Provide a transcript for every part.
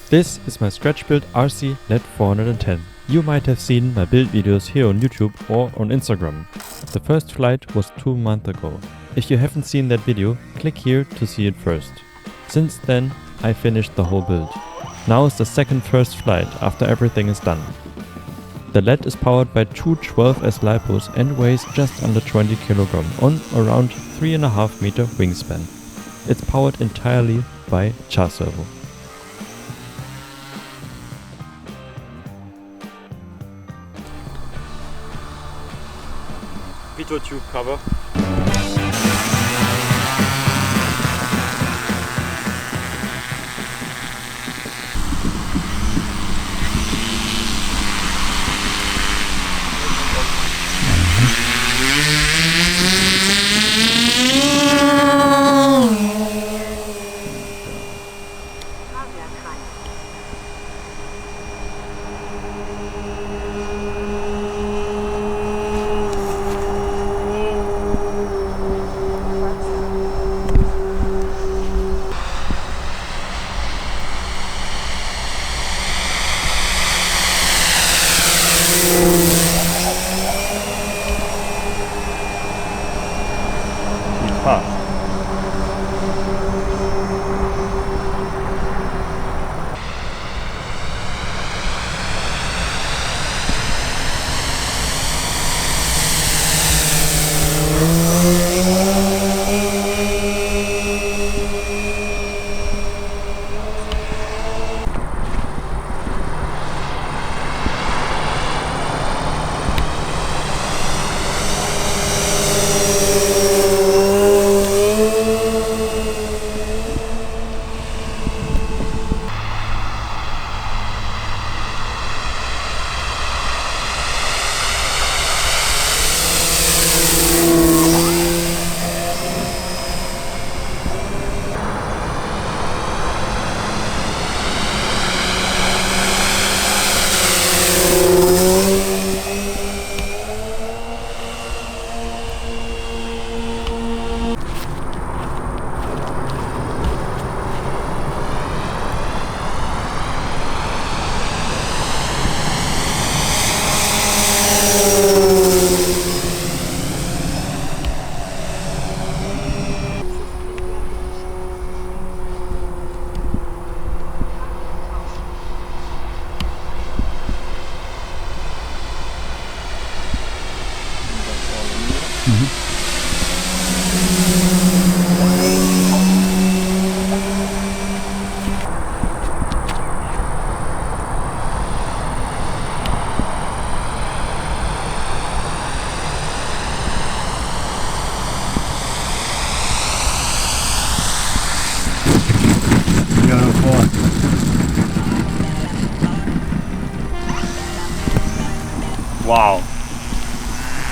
This is my scratch build RC LET410. You might have seen my build videos here on YouTube or on Instagram. The first flight was 2 months ago. If you haven't seen that video, click here to see it first. Since then, I finished the whole build. Now is the first flight after everything is done. The LED is powered by two 12S LiPos and weighs just under 20 kg on around 3.5 meter wingspan. It's powered entirely by char servo. Pitot tube cover. Wow.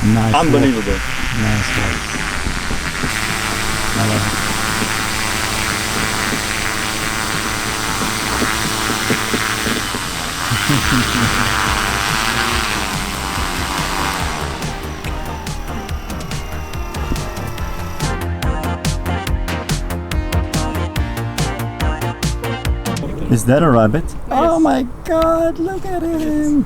Nice. Unbelievable. Work. Nice work. I love it. Is that a rabbit? Yes. Oh my god, look at him!